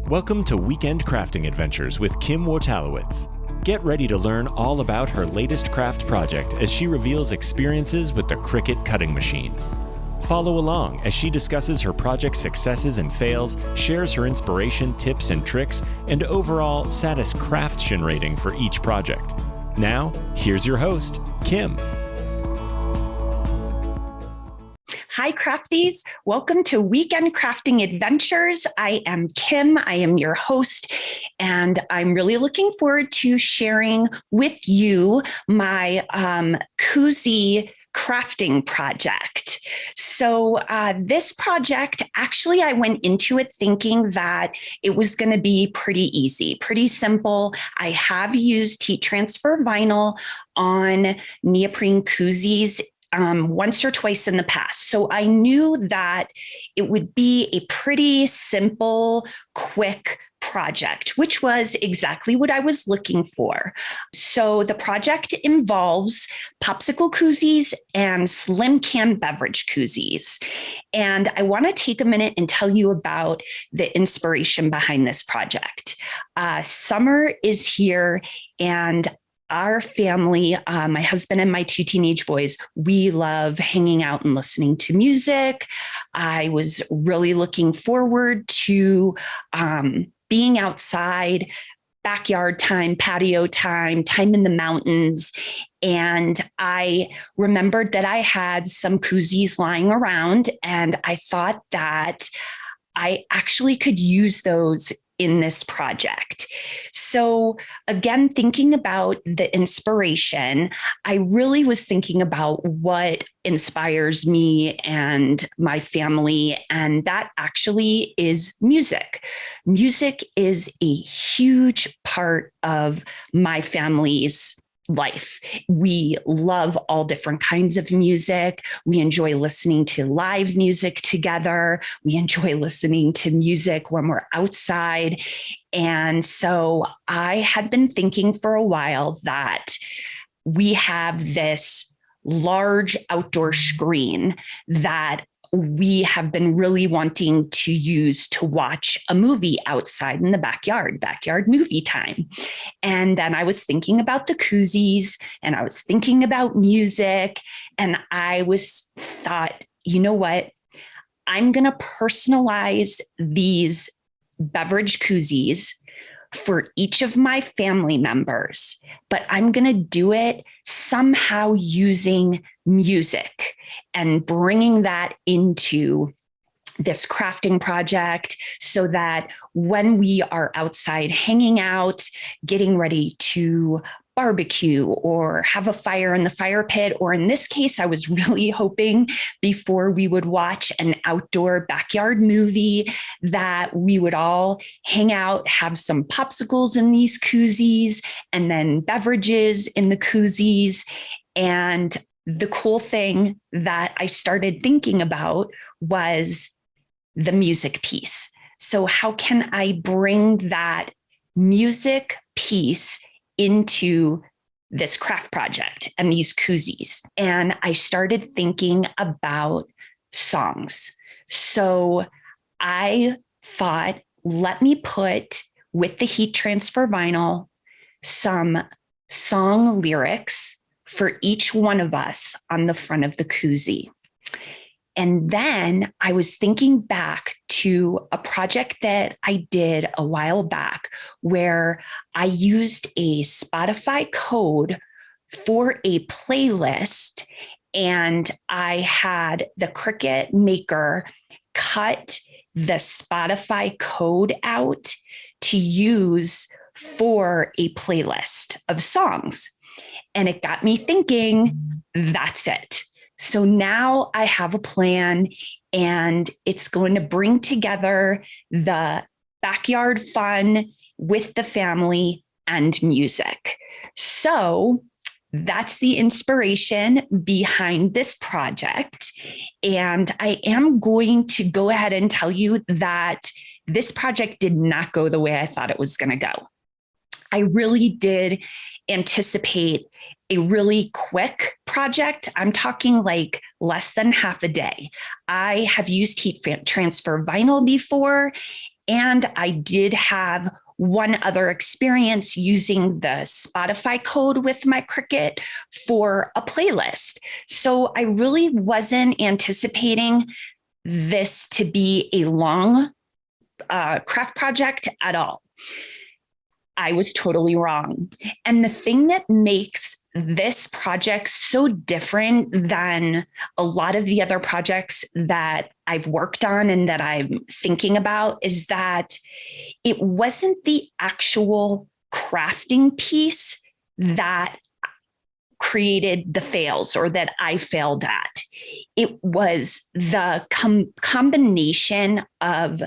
Welcome to Weekend Crafting Adventures with Kim Wojtalowicz. Get ready to learn all about her latest craft project as she reveals experiences with the Cricut cutting machine. Follow along as she discusses her project's successes and fails, shares her inspiration, tips and tricks, and overall satisfaction rating for each project. Now, here's your host, Kim. Hi, crafties. Welcome to Weekend Crafting Adventures. I am Kim. I am your host, and I'm really looking forward to sharing with you my Koosies crafting project. So this project, actually, I went into it thinking that it was going to be pretty easy, pretty simple. I have used heat transfer vinyl on neoprene Koosies once or twice in the past. So I knew that it would be a pretty simple, quick project, which was exactly what I was looking for. So the project involves popsicle Koosies and slim can beverage Koosies. And I want to take a minute and tell you about the inspiration behind this project. Summer is here, and our family, my husband and my two teenage boys, we love hanging out and listening to music. I was really looking forward to being outside, backyard time, patio time, time in the mountains. And I remembered that I had some Koosies lying around, and I thought that I actually could use those in this project. So again, thinking about the inspiration, I really was thinking about what inspires me and my family, and that actually is music. Music is a huge part of my family's life. We love all different kinds of music. We enjoy listening to live music together. We enjoy listening to music when we're outside. And so I had been thinking for a while that we have this large outdoor screen that we have been really wanting to use to watch a movie outside in the backyard movie time. And then I was thinking about the Koosies, and I was thinking about music, and I thought, you know what? I'm going to personalize these beverage Koosies for each of my family members, but I'm going to do it somehow using music and bringing that into this crafting project so that when we are outside hanging out, getting ready to barbecue or have a fire in the fire pit, or in this case, I was really hoping before we would watch an outdoor backyard movie that we would all hang out, have some popsicles in these Koosies, and then beverages in the Koosies. And the cool thing that I started thinking about was the music piece. So how can I bring that music piece into this craft project and these Koosies? And I started thinking about songs. So I thought, let me put with the heat transfer vinyl some song lyrics for each one of us on the front of the Koosie. And then I was thinking back to a project that I did a while back where I used a Spotify code for a playlist, and I had the Cricut maker cut the Spotify code out to use for a playlist of songs. And it got me thinking, that's it. So now I have a plan, and it's going to bring together the backyard fun with the family and music. So that's the inspiration behind this project. And I am going to go ahead and tell you that this project did not go the way I thought it was going to go. I really did anticipate a really quick project. I'm talking like less than half a day. I have used heat transfer vinyl before, And I did have one other experience using the Spotify code with my Cricut for a playlist. So I really wasn't anticipating this to be a long craft project at all. I was totally wrong. And the thing that makes this project so different than a lot of the other projects that I've worked on and that I'm thinking about is that it wasn't the actual crafting piece that created the fails or that I failed at. It was the combination of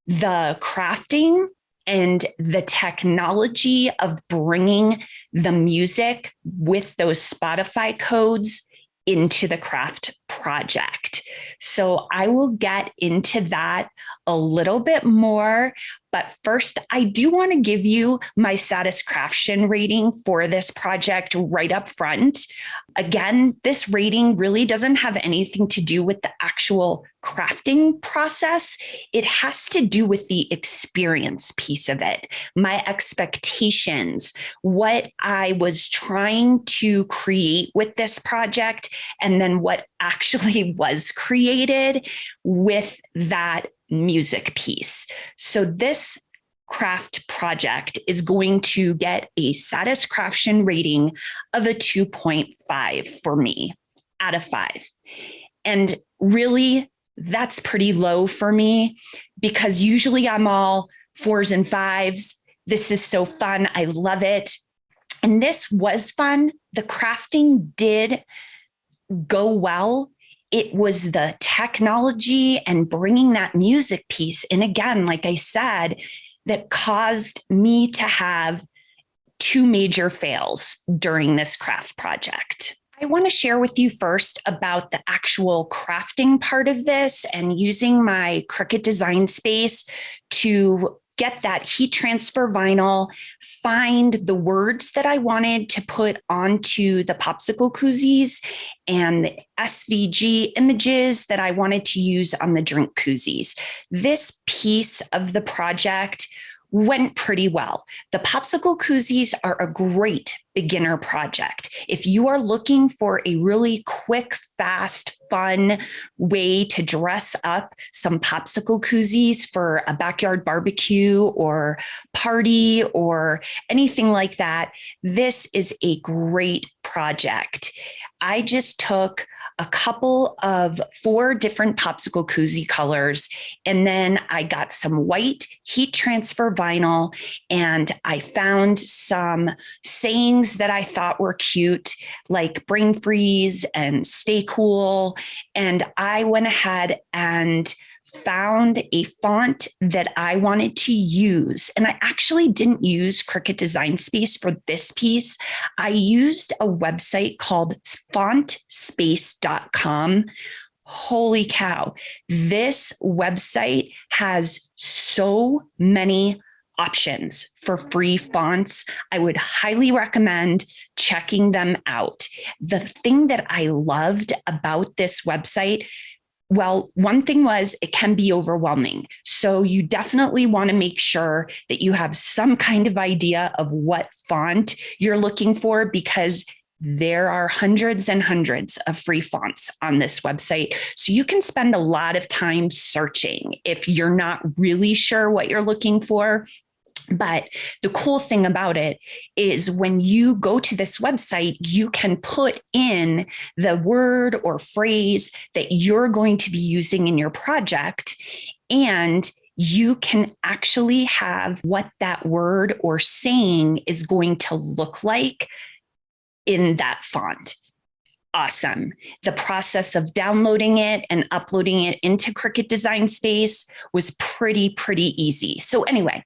the crafting and the technology of bringing the music with those Spotify codes into the craft project. So I will get into that a little bit more. But first, I do want to give you my satisfaction rating for this project right up front. Again, this rating really doesn't have anything to do with the actual crafting process. It has to do with the experience piece of it, my expectations, what I was trying to create with this project, and then what actually was created with that music piece. So this craft project is going to get a satisfaction rating of a 2.5 for me out of 5. And really, that's pretty low for me because usually I'm all 4s and 5s. This is so fun. I love it. And this was fun. The crafting did go well. It was the technology and bringing that music piece in again, like I said, that caused me to have 2 major fails during this craft project. I want to share with you first about the actual crafting part of this and using my Cricut Design Space to get that heat transfer vinyl, find the words that I wanted to put onto the popsicle koozies and the SVG images that I wanted to use on the drink koozies. This piece of the project went pretty well. The popsicle koozies are a great beginner project. If you are looking for a really quick, fast, fun way to dress up some popsicle koozies for a backyard barbecue or party or anything like that, this is a great project. I just took a couple of 4 different popsicle koozie colors, and then I got some white heat transfer vinyl, and I found some sayings that I thought were cute, like brain freeze and stay cool. And I went ahead and found a font that I wanted to use. And I actually didn't use Cricut Design Space for this piece. I used a website called fontspace.com. Holy cow. This website has so many options for free fonts. I would highly recommend checking them out. The thing that I loved about this website, well, one thing was it can be overwhelming. So you definitely want to make sure that you have some kind of idea of what font you're looking for, because there are hundreds and hundreds of free fonts on this website. So you can spend a lot of time searching if you're not really sure what you're looking for. But the cool thing about it is when you go to this website, you can put in the word or phrase that you're going to be using in your project, and you can actually have what that word or saying is going to look like in that font. Awesome. The process of downloading it and uploading it into Cricut Design Space was pretty easy. So anyway,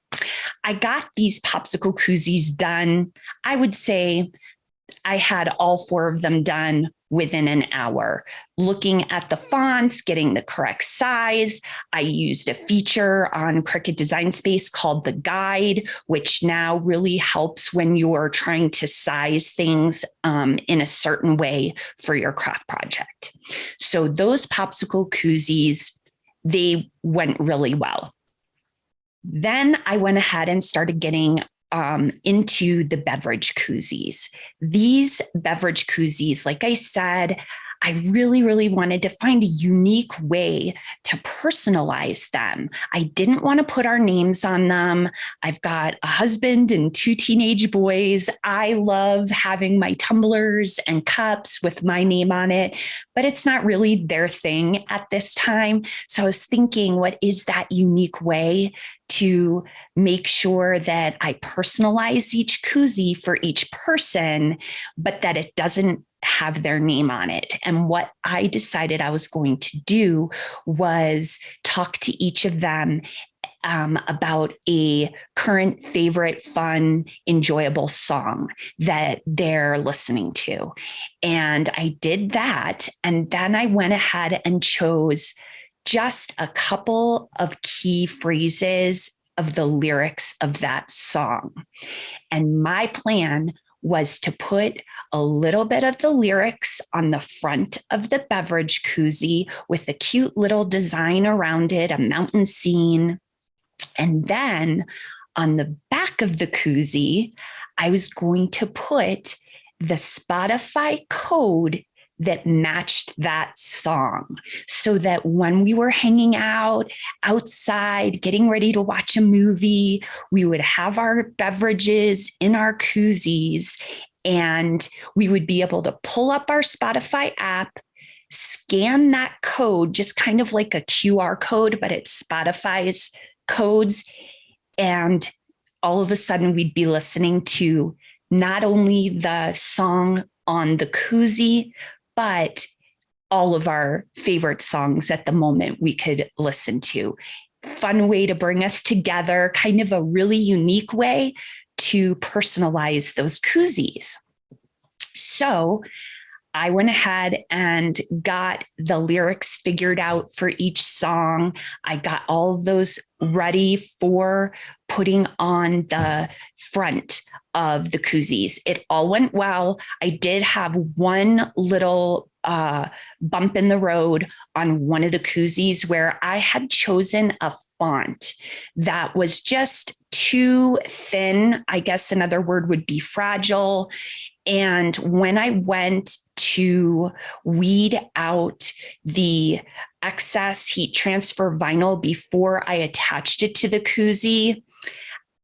I got these popsicle koozies done. I would say I had all 4 of them done within an hour. Looking at the fonts, getting the correct size. I used a feature on Cricut Design Space called the guide, which now really helps when you're trying to size things in a certain way for your craft project. So those popsicle koozies, they went really well. Then I went ahead and started getting into the beverage koozies. These beverage koozies, like I said, I really, really wanted to find a unique way to personalize them. I didn't want to put our names on them. I've got a husband and 2 teenage boys. I love having my tumblers and cups with my name on it, but it's not really their thing at this time. So I was thinking, what is that unique way to make sure that I personalize each koozie for each person, but that it doesn't have their name on it? And what I decided I was going to do was talk to each of them about a current favorite, fun, enjoyable song that they're listening to. And I did that. And then I went ahead and chose just a couple of key phrases of the lyrics of that song. And my plan was to put a little bit of the lyrics on the front of the beverage koozie with a cute little design around it, a mountain scene. And then on the back of the koozie, I was going to put the Spotify code that matched that song, so that when we were hanging out outside, getting ready to watch a movie, we would have our beverages in our koozies, and we would be able to pull up our Spotify app, scan that code, just kind of like a QR code, but it's Spotify's codes. And all of a sudden we'd be listening to not only the song on the koozie, but all of our favorite songs at the moment we could listen to. Fun way to bring us together, kind of a really unique way to personalize those koozies. So I went ahead and got the lyrics figured out for each song. I got all of those ready for putting on the front of the koozies. It all went well. I did have one little bump in the road on one of the koozies where I had chosen a font that was just too thin. I guess another word would be fragile. And when I went to weed out the excess heat transfer vinyl before I attached it to the koozie,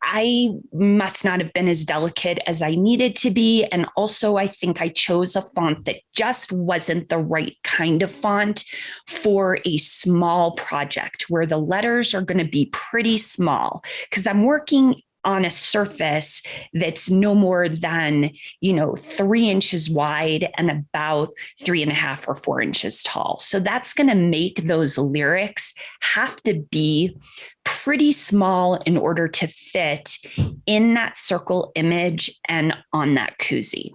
I must not have been as delicate as I needed to be. And also, I think I chose a font that just wasn't the right kind of font for a small project where the letters are going to be pretty small, because I'm working on a surface that's no more than, 3 inches wide and about 3.5 or 4 inches tall. So that's going to make those lyrics have to be pretty small in order to fit in that circle image and on that koozie.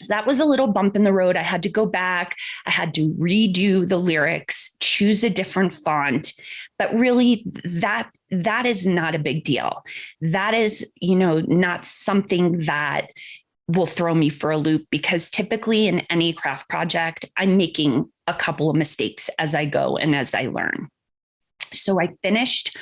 So that was a little bump in the road. I had to go back. I had to redo the lyrics, choose a different font. But really, that is not a big deal. That is, not something that will throw me for a loop, because typically in any craft project, I'm making a couple of mistakes as I go and as I learn. So I finished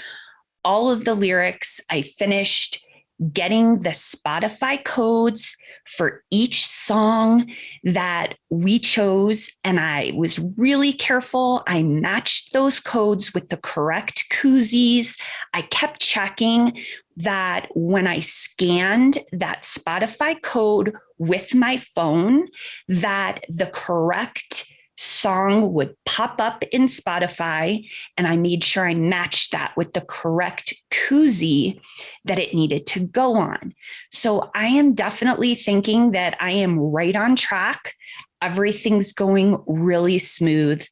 all of the lyrics. I finished getting the Spotify codes for each song that we chose. And I was really careful. I matched those codes with the correct koozies. I kept checking that when I scanned that Spotify code with my phone, that the correct song would pop up in Spotify, and I made sure I matched that with the correct koozie that it needed to go on. So I am definitely thinking that I am right on track. Everything's going really smooth.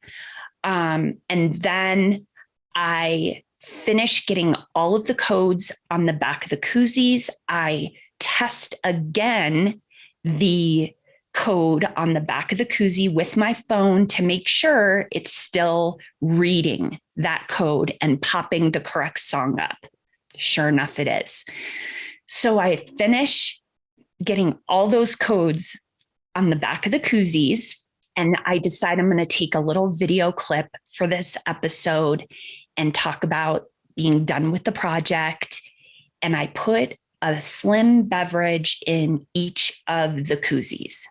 And then I finish getting all of the codes on the back of the koozies. I test again the code on the back of the koozie with my phone to make sure it's still reading that code and popping the correct song up. Sure enough, it is. So I finish getting all those codes on the back of the koozies, and I decide I'm going to take a little video clip for this episode and talk about being done with the project, and I put a slim beverage in each of the Koosies.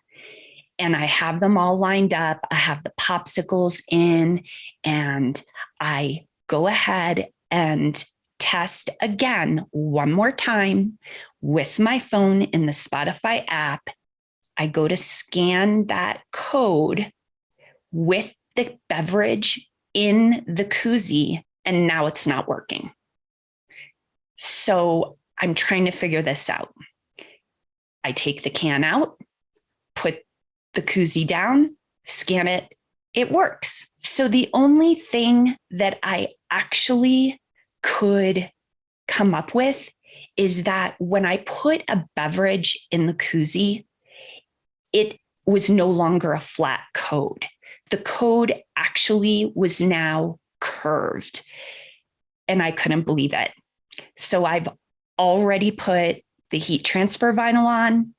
And I have them all lined up. I have the popsicles in, and I go ahead and test again one more time with my phone in the Spotify app. I go to scan that code with the beverage in the koozie, and now it's not working. So I'm trying to figure this out. I take the can out, put the koozie down, scan it, it works. So the only thing that I actually could come up with is that when I put a beverage in the koozie, it was no longer a flat code. The code actually was now curved, and I couldn't believe it. So I've already put the heat transfer vinyl on.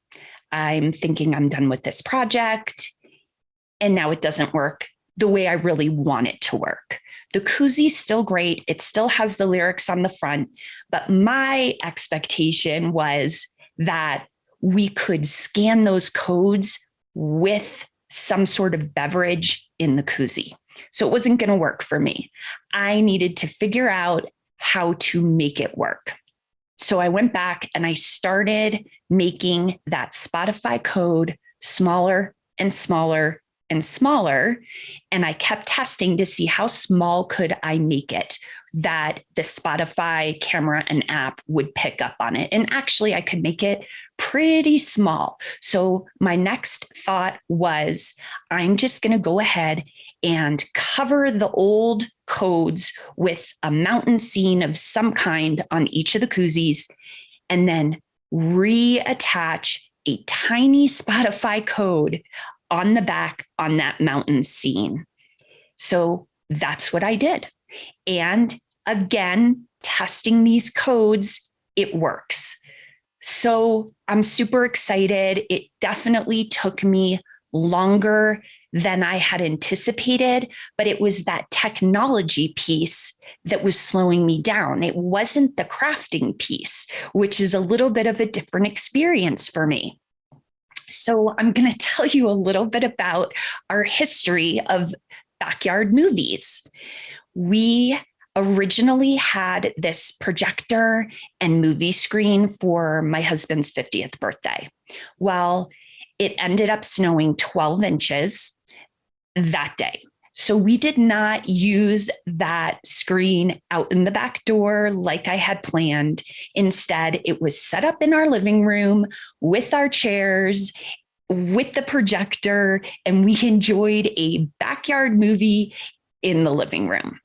I'm thinking I'm done with this project, and now it doesn't work the way I really want it to work. The koozie's still great. It still has the lyrics on the front, but my expectation was that we could scan those codes with some sort of beverage in the koozie. So it wasn't going to work for me. I needed to figure out how to make it work. So I went back and I started making that Spotify code smaller and smaller and smaller. And I kept testing to see how small could I make it that the Spotify camera and app would pick up on it. And actually I could make it pretty small. So my next thought was, I'm just going to go ahead and cover the old codes with a mountain scene of some kind on each of the koozies, and then reattach a tiny Spotify code on the back on that mountain scene. So that's what I did. And again, testing these codes, it works. So I'm super excited. It definitely took me longer than I had anticipated, but it was that technology piece that was slowing me down. It wasn't the crafting piece, which is a little bit of a different experience for me. So I'm going to tell you a little bit about our history of backyard movies. We originally had this projector and movie screen for my husband's 50th birthday. Well, it ended up snowing 12 inches that day. So we did not use that screen out in the back door like I had planned. Instead, it was set up in our living room with our chairs, with the projector, and we enjoyed a backyard movie in the living room.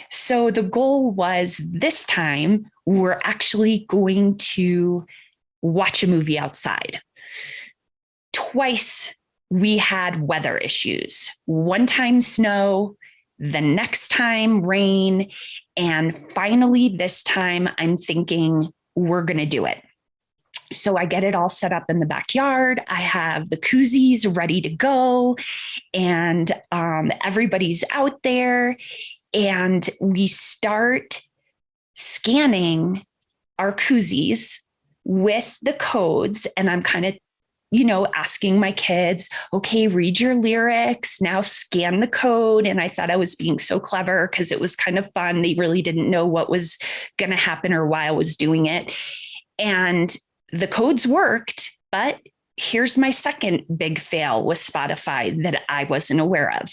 So the goal was this time we're actually going to watch a movie outside. Twice we had weather issues. One time snow, the next time rain, and finally this time I'm thinking we're going to do it. So I get it all set up in the backyard. I have the koozies ready to go, and everybody's out there. And we start scanning our koozies with the codes. And I'm kind of, asking my kids, okay, read your lyrics, now scan the code. And I thought I was being so clever because it was kind of fun. They really didn't know what was going to happen or why I was doing it. And the codes worked, but here's my second big fail with Spotify that I wasn't aware of.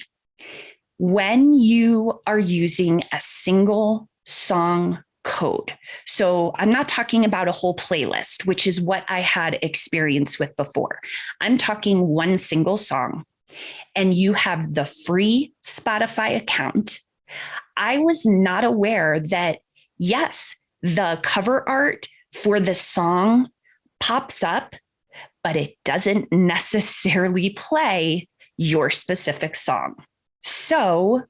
When you are using a single song code, so I'm not talking about a whole playlist, which is what I had experience with before. I'm talking one single song, and you have the free Spotify account. I was not aware that, yes, the cover art for the song pops up, but it doesn't necessarily play your specific song. So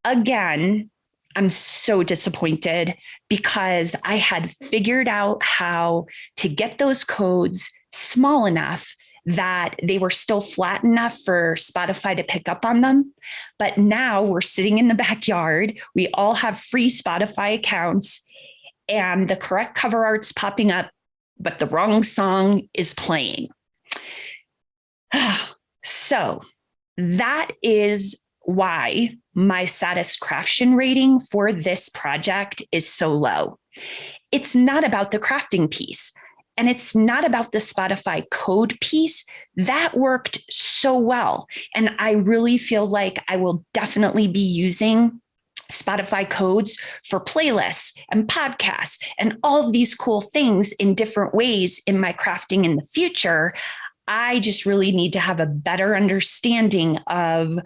again, I'm so disappointed because I had figured out how to get those codes small enough that they were still flat enough for Spotify to pick up on them. But now we're sitting in the backyard. We all have free Spotify accounts, and the correct cover art's popping up, but the wrong song is playing. So that is why my satisfaction rating for this project is so low. It's not about the crafting piece, and it's not about the Spotify code piece. That worked so well. And I really feel like I will definitely be using Spotify codes for playlists and podcasts and all of these cool things in different ways in my crafting in the future. I just really need to have a better understanding of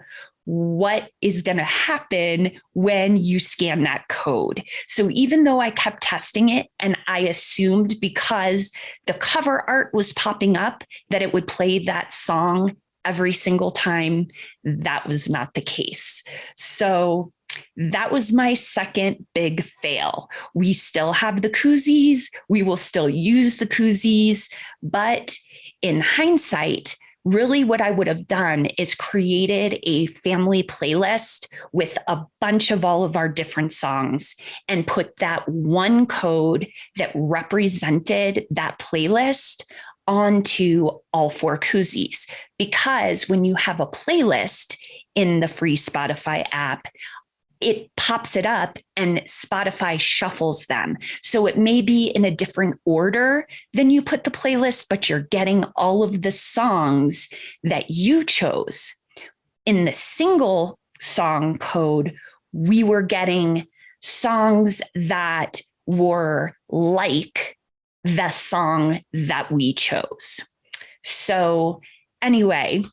what is going to happen when you scan that code. So even though I kept testing it and I assumed because the cover art was popping up that it would play that song every single time, that was not the case. So that was my second big fail. We still have the Koosies. We will still use the Koosies, but in hindsight, really what I would have done is created a family playlist with a bunch of all of our different songs and put that one code that represented that playlist onto all 4 Koosies. Because when you have a playlist in the free Spotify app, it pops it up and Spotify shuffles them. So it may be in a different order than you put the playlist, but you're getting all of the songs that you chose. In the single song code, we were getting songs that were like the song that we chose. So anyway,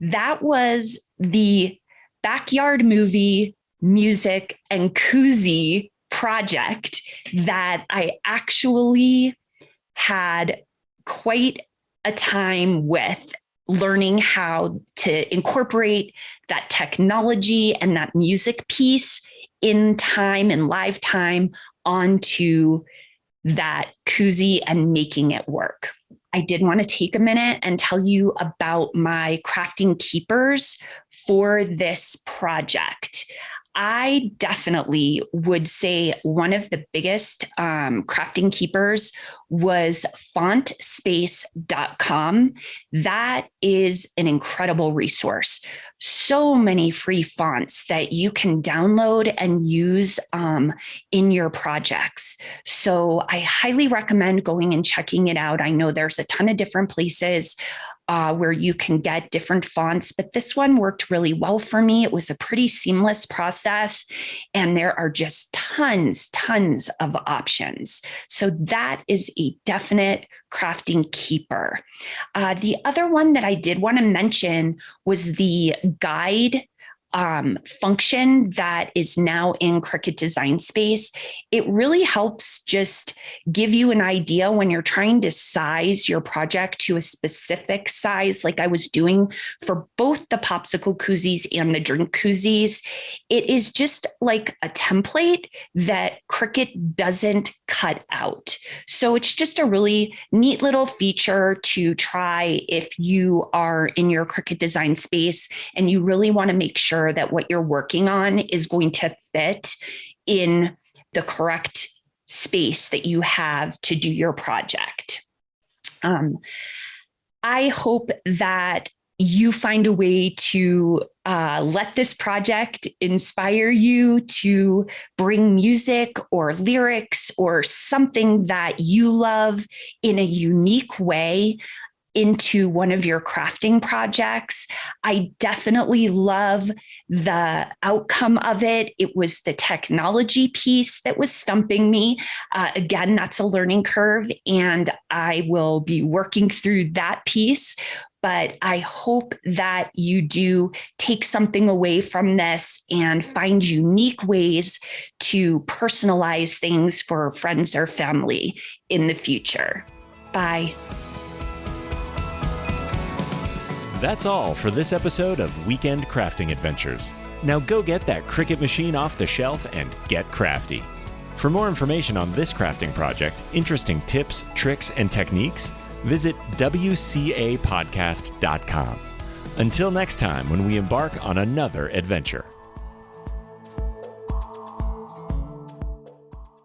that was the backyard movie music and Koozie project that I actually had quite a time with, learning how to incorporate that technology and that music piece in time and live time onto that Koozie and making it work. I did want to take a minute and tell you about my crafting keepers for this project. I definitely would say one of the biggest crafting keepers was fontspace.com. That is an incredible resource. So many free fonts that you can download and use in your projects. So I highly recommend going and checking it out. I know there's a ton of different places where you can get different fonts, but this one worked really well for me. It was a pretty seamless process, and there are just tons of options. So that is a definite crafting keeper. The other one that I did want to mention was the guide function that is now in Cricut Design Space. It really helps just give you an idea when you're trying to size your project to a specific size, like I was doing for both the popsicle koozies and the drink koozies. It is just like a template that Cricut doesn't cut out. So it's just a really neat little feature to try if you are in your Cricut Design Space and you really want to make sure that what you're working on is going to fit in the correct space that you have to do your project. I hope that you find a way to let this project inspire you to bring music or lyrics or something that you love in a unique way into one of your crafting projects. I definitely love the outcome of it. It was the technology piece that was stumping me. Again, that's a learning curve, and I will be working through that piece. But I hope that you do take something away from this and find unique ways to personalize things for friends or family in the future. Bye. That's all for this episode of Weekend Crafting Adventures. Now go get that Cricut machine off the shelf and get crafty. For more information on this crafting project, interesting tips, tricks, and techniques, visit WCApodcast.com. Until next time, when we embark on another adventure.